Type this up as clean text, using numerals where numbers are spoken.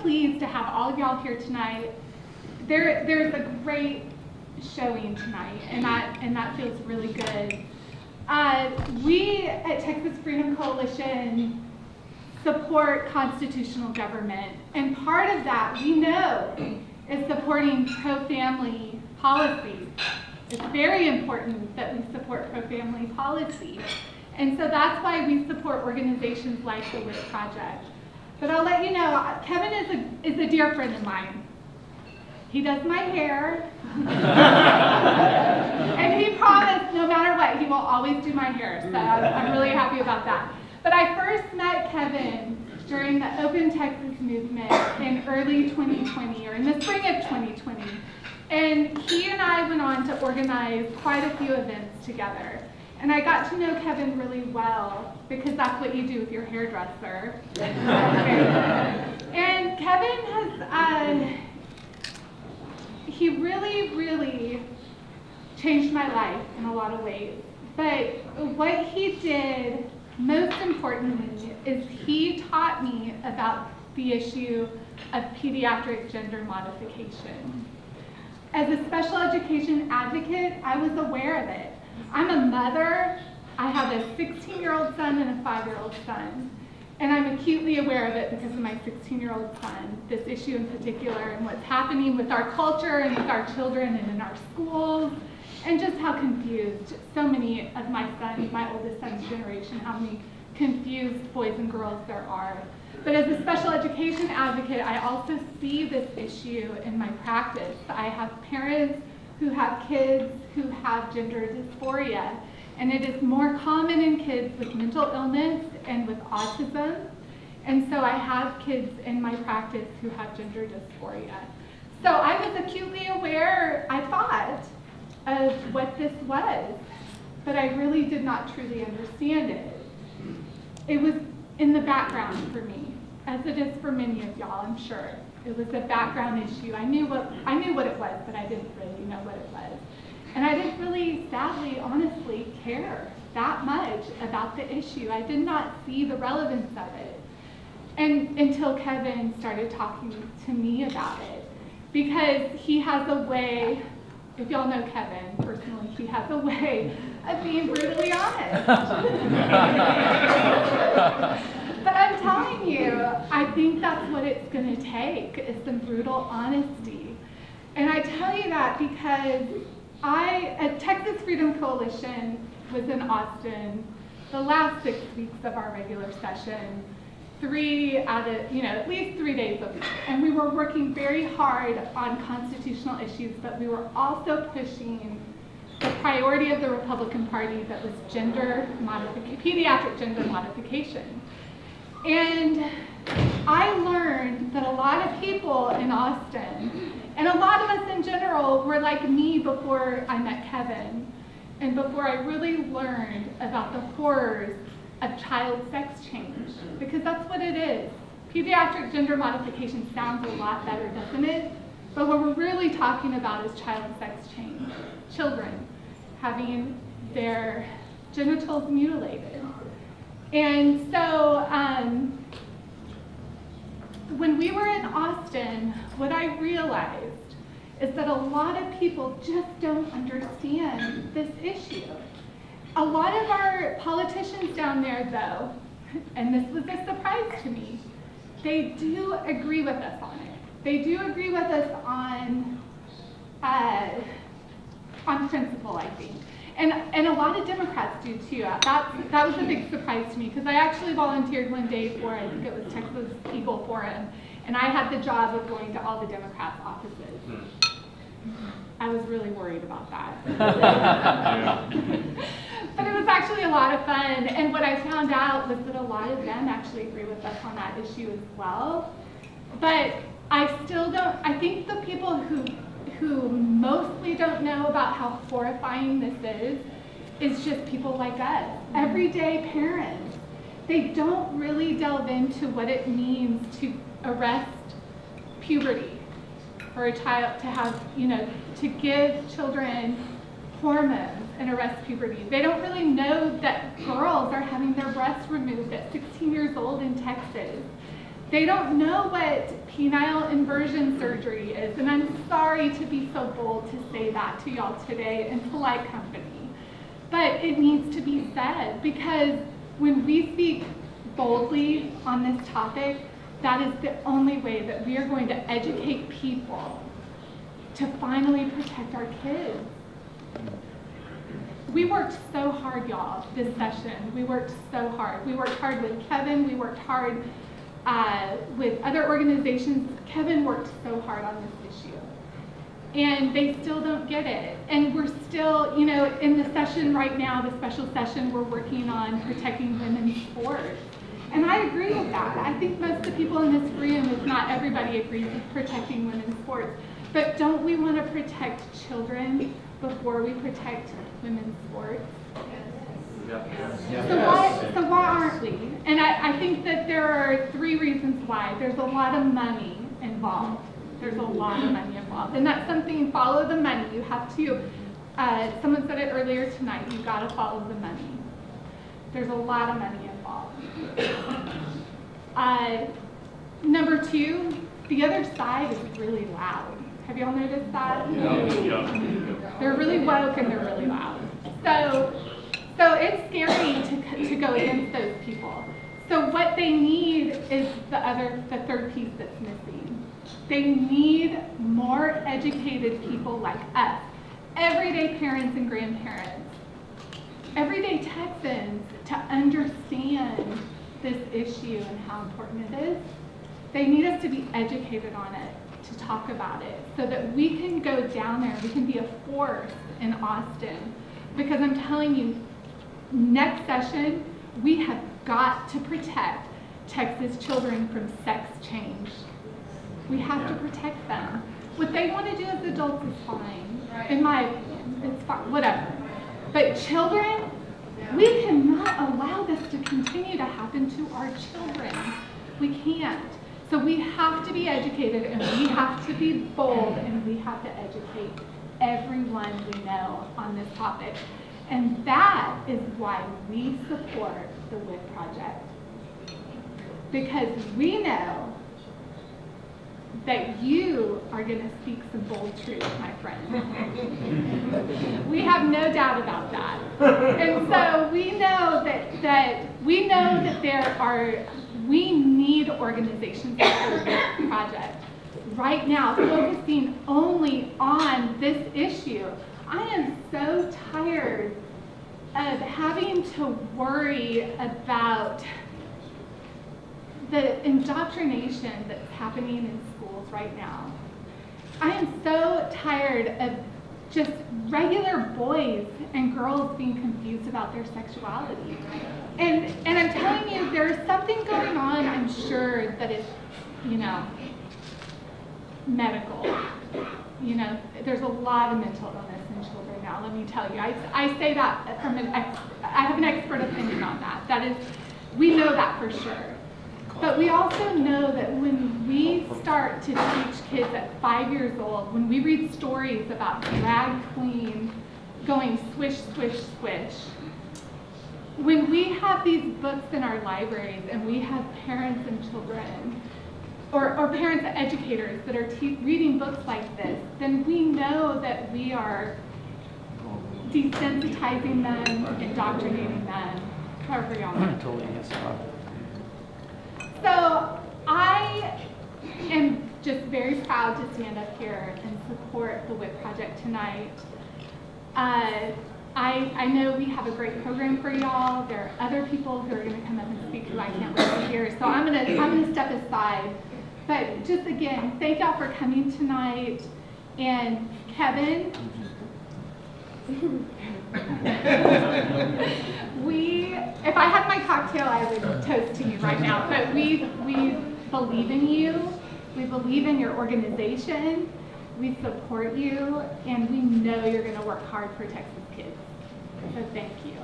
pleased to have all of y'all here tonight. There's a great showing tonight, and that feels really good. We at Texas Freedom Coalition support constitutional government, and part of that, we know, is supporting pro-family policy. It's very important that we support pro-family policy. And so that's why we support organizations like the Whitt Project. But I'll let you know, Kevin is a dear friend of mine. He does my hair. And he promised no matter what, he will always do my hair. So I'm really happy about that. But I first met Kevin during the Open Texas movement in early 2020, or in the spring of 2020. And he and I went on to organize quite a few events together. And I got to know Kevin really well, because that's what you do with your hairdresser. And Kevin has, he really, really changed my life in a lot of ways. But what he did, most importantly, is he taught me about the issue of pediatric gender modification. As a special education advocate, I was aware of it. I'm a mother. I have a 16-year-old son and a 5-year-old son. And I'm acutely aware of it because of my 16-year-old son, this issue in particular, and what's happening with our culture and with our children and in our schools, and just how confused so many of my oldest son's generation, how many confused boys and girls there are. But as a special education advocate, I also see this issue in my practice. I have parents who have kids who have gender dysphoria, and it is more common in kids with mental illness and with autism. And so I have kids in my practice who have gender dysphoria. So I was acutely aware, I thought, of what this was, but I really did not truly understand it. It was in the background for me, as it is for many of y'all, I'm sure. It was a background issue. I knew what it was, but I didn't really know what it was. And I didn't really, sadly, honestly, care that much about the issue. I did not see the relevance of it. And until Kevin started talking to me about it. Because he has a way, if y'all know Kevin personally, he has a way of being brutally honest. But I'm telling you, I think that's what it's going to take, is some brutal honesty. And I tell you that because at Texas Freedom Coalition was in Austin the last 6 weeks of our regular session, at least 3 days a week. And we were working very hard on constitutional issues, but we were also pushing the priority of the Republican Party that was pediatric gender modification. And I learned that a lot of people in Austin, and a lot of us in general, were like me before I met Kevin, and before I really learned about the horrors of child sex change, because that's what it is. Pediatric gender modification sounds a lot better, doesn't it? But what we're really talking about is child sex change. Children having their genitals mutilated. And so when we were in Austin, what I realized is that a lot of people just don't understand this issue. A lot of our politicians down there, though, and this was a surprise to me, they do agree with us on it. They do agree with us on principle, I think. And a lot of Democrats do too. That was a big surprise to me, because I actually volunteered one day for, I think it was Texas Eagle Forum, and I had the job of going to all the Democrats' offices. I was really worried about that. But it was actually a lot of fun, and what I found out was that a lot of them actually agree with us on that issue as well. But I think the people who mostly don't know about how horrifying this is just people like us, everyday parents. They don't really delve into what it means to arrest puberty, for a child to have, to give children hormones and arrest puberty. They don't really know that girls are having their breasts removed at 16 years old in Texas. They don't know what penile inversion surgery is, and I'm sorry to be so bold to say that to y'all today in polite company, but it needs to be said, because when we speak boldly on this topic, that is the only way that we are going to educate people to finally protect our kids. We worked so hard, y'all, this session. We worked so hard. We worked hard with Kevin. We worked hard with other organizations. Kevin worked so hard on this issue. And they still don't get it. And we're still, you know, in the session right now, the special session, we're working on protecting women's sports. And I agree with that. I think most of the people in this room, if not everybody, agrees with protecting women's sports. But don't we want to protect children before we protect women's sports? So why aren't we? And I think that there are 3 reasons why. There's a lot of money involved. There's a lot of money involved. And that's something, follow the money. You have to, someone said it earlier tonight, you've got to follow the money. There's a lot of money involved. Number 2, the other side is really loud. Have y'all noticed that? Yeah. They're really woke and they're really loud. So it's scary to go against those people. So what they need is the 3rd piece that's missing. They need more educated people like us, everyday parents and grandparents, everyday Texans, to understand this issue and how important it is. They need us to be educated on it, to talk about it, so that we can go down there, we can be a force in Austin. Because I'm telling you, next session, we have got to protect Texas children from sex change. We have to protect them. What they want to do as adults is fine, in my opinion. It's fine, whatever. But children, we cannot allow this to continue to happen to our children. We can't. So we have to be educated, and we have to be bold, and we have to educate everyone we know on this topic. And that is why we support the Whitt Project. Because we know that you are going to speak some bold truth, my friend. We have no doubt about that. And so we know that we need organizations like the Whitt Project right now, focusing only on this issue. I am so tired of having to worry about the indoctrination that's happening in schools right now. I am so tired of just regular boys and girls being confused about their sexuality. And I'm telling you, there's something going on, I'm sure, that is, you know, medical. You know, there's a lot of mental illness in children now, let me tell you. I say that from I have an expert opinion on that. That is, we know that for sure. But we also know that when we start to teach kids at 5 years old, when we read stories about drag queens going swish, swish, swish, when we have these books in our libraries and we have parents and children, or parents and educators that are reading books like this, then we know that we are desensitizing them, indoctrinating them, however y'all want to totally. So I am just very proud to stand up here and support the Whitt Project tonight. I know we have a great program for y'all. There are other people who are going to come up and speak who I can't wait to hear. So I'm gonna step aside. But just again, thank y'all for coming tonight. And Kevin, if I had my cocktail, I would toast to you right now. But we believe in you. We believe in your organization. We support you, and we know you're going to work hard for Texas kids. So thank you.